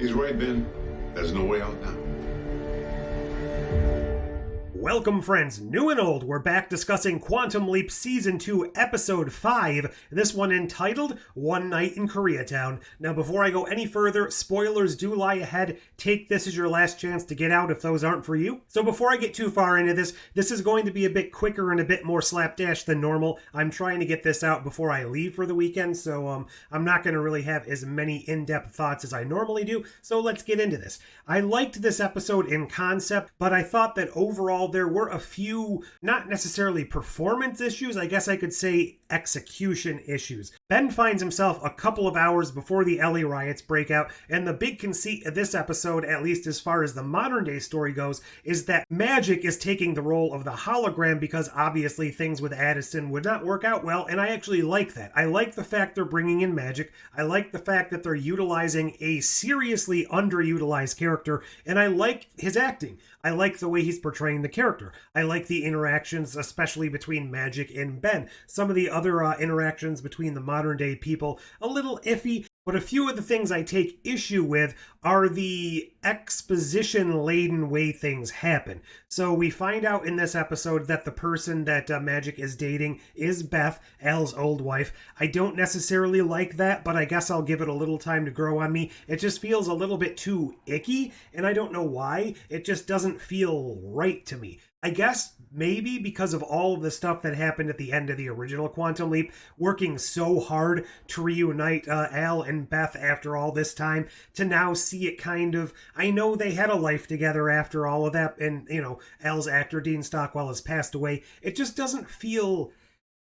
He's right, Ben. There's no way out now. Welcome, friends, new and old. We're back discussing Quantum Leap Season 2, Episode 5, this one entitled One Night in Koreatown. Now, before I go any further, spoilers do lie ahead. Take this as your last chance to get out if those aren't for you. So before I get too far into this is going to be a bit quicker and a bit more slapdash than normal. I'm trying to get this out before I leave for the weekend, so I'm not going to really have as many in-depth thoughts as I normally do, so let's get into this. I liked this episode in concept, but I thought that overall there were a few, not necessarily performance issues, I guess I could say execution issues. Ben finds himself a couple of hours before the LA riots break out, and the big conceit of this episode, at least as far as the modern day story goes, is that Magic is taking the role of the hologram because obviously things with Addison would not work out well, and I actually like that. I like the fact they're bringing in Magic. I like the fact that they're utilizing a seriously underutilized character, and I like his acting. I like the way he's portraying the character. I like the interactions, especially between Magic and Ben. Some of the other interactions between the modern day people, a little iffy, but a few of the things I take issue with are the exposition-laden way things happen. So we find out in this episode that the person that Magic is dating is Beth, Al's old wife. I don't necessarily like that, but I guess I'll give it a little time to grow on me. It just feels a little bit too icky, and I don't know why. It just doesn't feel right to me. I guess maybe because of all of the stuff that happened at the end of the original Quantum Leap, working so hard to reunite Al and Beth after all this time, to now see it kind of, I know they had a life together after all of that, and, you know, Al's actor Dean Stockwell has passed away. It just doesn't feel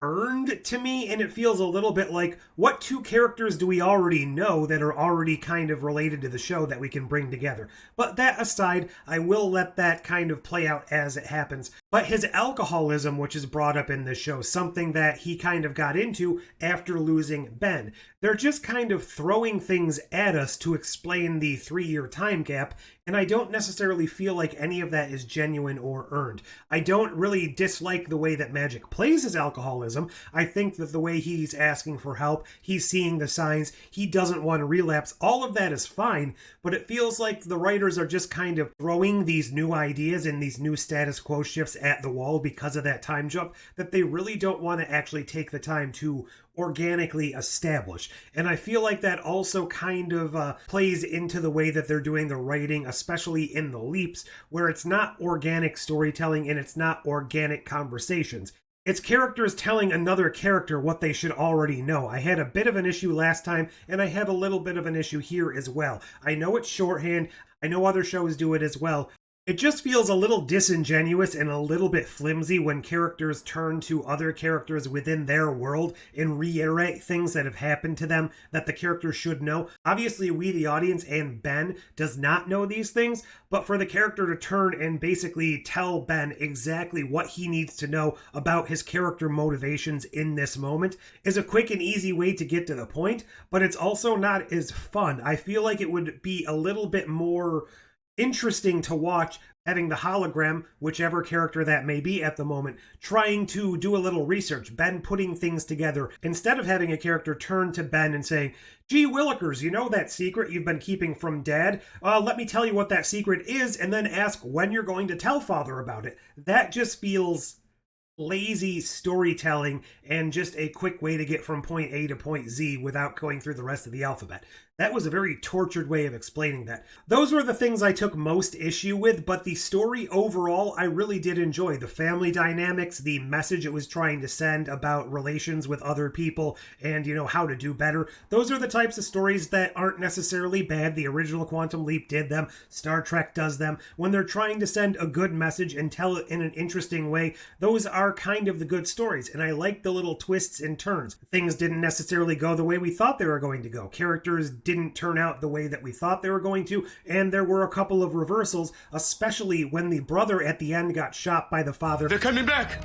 earned to me, and it feels a little bit like, what two characters do we already know that are already kind of related to the show that we can bring together? But that aside, I will let that kind of play out as it happens. But his alcoholism, which is brought up in this show, something that he kind of got into after losing Ben. They're just kind of throwing things at us to explain the 3-year time gap, and I don't necessarily feel like any of that is genuine or earned. I don't really dislike the way that Magic plays his alcoholism. I think that the way he's asking for help, he's seeing the signs, he doesn't want to relapse, all of that is fine, but it feels like the writers are just kind of throwing these new ideas and these new status quo shifts at the wall because of that time jump that they really don't want to actually take the time to organically establish. And I feel like that also kind of plays into the way that they're doing the writing, especially in the leaps, where it's not organic storytelling and it's not organic conversations. It's characters telling another character what they should already know. I had a bit of an issue last time, and I have a little bit of an issue here as well. I know it's shorthand. I know other shows do it as well. It just feels a little disingenuous and a little bit flimsy when characters turn to other characters within their world and reiterate things that have happened to them that the character should know. Obviously, we, the audience, and Ben does not know these things, but for the character to turn and basically tell Ben exactly what he needs to know about his character motivations in this moment is a quick and easy way to get to the point, but it's also not as fun. I feel like it would be a little bit more interesting to watch having the hologram, whichever character that may be at the moment, trying to do a little research, Ben putting things together, instead of having a character turn to Ben and saying, gee willikers, you know that secret you've been keeping from Dad? Let me tell you what that secret is, and then ask when you're going to tell Father about it. That just feels lazy storytelling and just a quick way to get from point A to point Z without going through the rest of the alphabet. That was a very tortured way of explaining that. Those were the things I took most issue with, but the story overall I really did enjoy. The family dynamics, the message it was trying to send about relations with other people and, you know, how to do better. Those are the types of stories that aren't necessarily bad. The original Quantum Leap did them. Star Trek does them. When they're trying to send a good message and tell it in an interesting way, those are kind of the good stories. And I like the little twists and turns. Things didn't necessarily go the way we thought they were going to go. Characters didn't turn out the way that we thought they were going to, and there were a couple of reversals, especially when the brother at the end got shot by the father. They're coming back!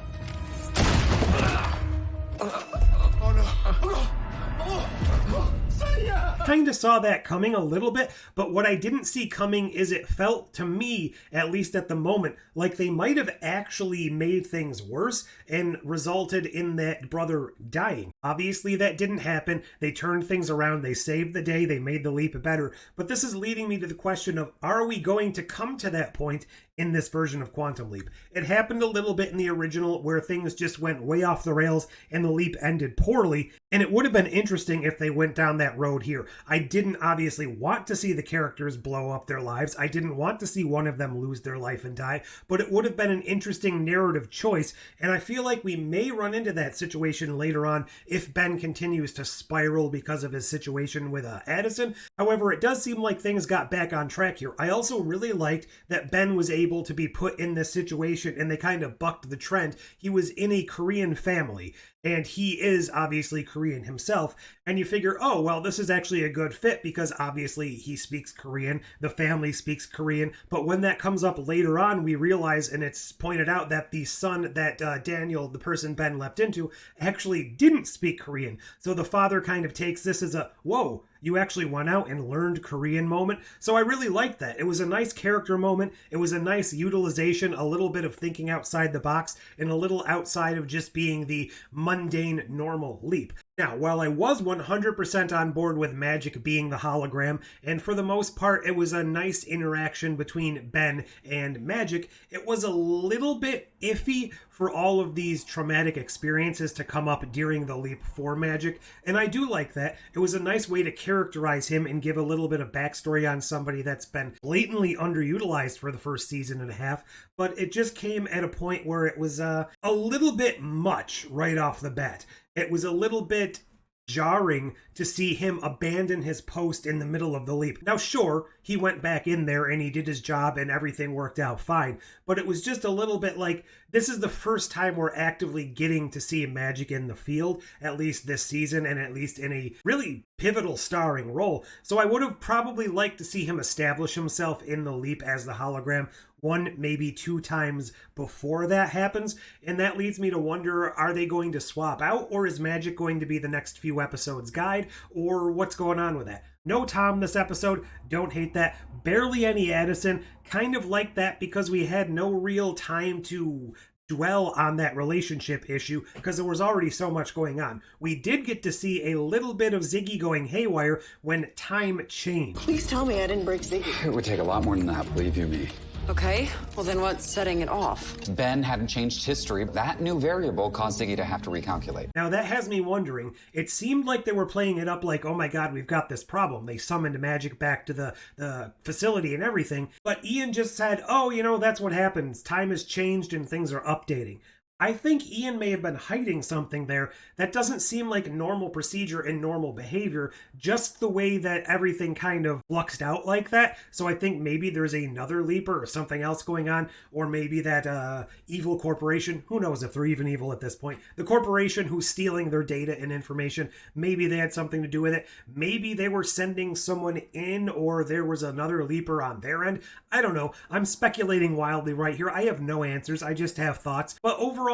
Kind of saw that coming a little bit, but what I didn't see coming is it felt to me, at least at the moment, like they might have actually made things worse and resulted in that brother dying. Obviously, that didn't happen. They turned things around. They saved the day. They made the leap better. But this is leading me to the question of, are we going to come to that point in this version of Quantum Leap? It happened a little bit in the original where things just went way off the rails and the leap ended poorly. And it would have been interesting if they went down that road here. I didn't obviously want to see the characters blow up their lives. I didn't want to see one of them lose their life and die. But it would have been an interesting narrative choice. And I feel like we may run into that situation later on if Ben continues to spiral because of his situation with Addison. However, it does seem like things got back on track here. I also really liked that Ben was able to be put in this situation and they kind of bucked the trend. He was in a Korean family and he is obviously Korean himself. And you figure, oh, well, this is actually a good fit because obviously he speaks Korean, the family speaks Korean. But when that comes up later on, we realize, and it's pointed out, that the son that Daniel, the person Ben leapt into, actually didn't speak Korean. So the father kind of takes this as a, whoa, you actually went out and learned Korean moment. So I really liked that. It was a nice character moment. It was a nice utilization, a little bit of thinking outside the box, and a little outside of just being the mundane, normal leap. Now, while I was 100% on board with Magic being the hologram, and for the most part it was a nice interaction between Ben and Magic, it was a little bit iffy for all of these traumatic experiences to come up during the leap for Magic, and I do like that. It was a nice way to characterize him and give a little bit of backstory on somebody that's been blatantly underutilized for the first season and a half, but it just came at a point where it was a little bit much right off the bat. It was a little bit jarring to see him abandon his post in the middle of the leap. Now, sure, he went back in there and he did his job and everything worked out fine, but it was just a little bit like, this is the first time we're actively getting to see Magic in the field, at least this season, and at least in a really pivotal starring role. So I would have probably liked to see him establish himself in the leap as the hologram, one, maybe two times before that happens. And that leads me to wonder, are they going to swap out, or is Magic going to be the next few episodes guide, or what's going on with that? No Tom this episode, don't hate that. Barely any Addison, kind of like that because we had no real time to dwell on that relationship issue because there was already so much going on. We did get to see a little bit of Ziggy going haywire when time changed. Please tell me I didn't break Ziggy. It would take a lot more than that, believe you me. Okay, well then what's setting it off? Ben hadn't changed history. That new variable caused Ziggy to have to recalculate. Now that has me wondering, it seemed like they were playing it up like, oh my god, we've got this problem. They summoned Magic back to the facility and everything, but Ian just said, oh, you know, that's what happens. Time has changed and things are updating. I think Ian may have been hiding something there that doesn't seem like normal procedure and normal behavior, just the way that everything kind of fluxed out like that. So I think maybe there's another leaper or something else going on, or maybe that evil corporation, who knows if they're even evil at this point, the corporation who's stealing their data and information, maybe they had something to do with it. Maybe they were sending someone in, or there was another leaper on their end. I don't know. I'm speculating wildly right here. I have no answers. I just have thoughts. But overall,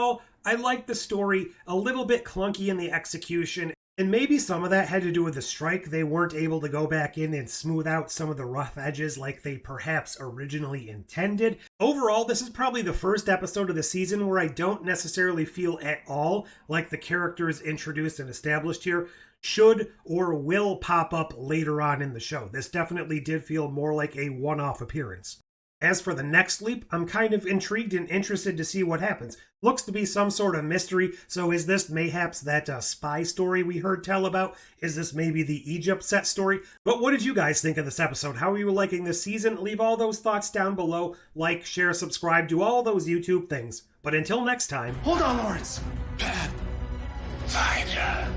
I like the story, a little bit clunky in the execution, and maybe some of that had to do with the strike. They weren't able to go back in and smooth out some of the rough edges like they perhaps originally intended. Overall, this is probably the first episode of the season where I don't necessarily feel at all like the characters introduced and established here should or will pop up later on in the show. This definitely did feel more like a one-off appearance. As for the next leap, I'm kind of intrigued and interested to see what happens. Looks to be some sort of mystery, so is this mayhaps that spy story we heard tell about? Is this maybe the Egypt set story? But what did you guys think of this episode? How are you liking this season? Leave all those thoughts down below. Like, share, subscribe, do all those YouTube things. But until next time... Hold on, Lawrence. Ben, find her.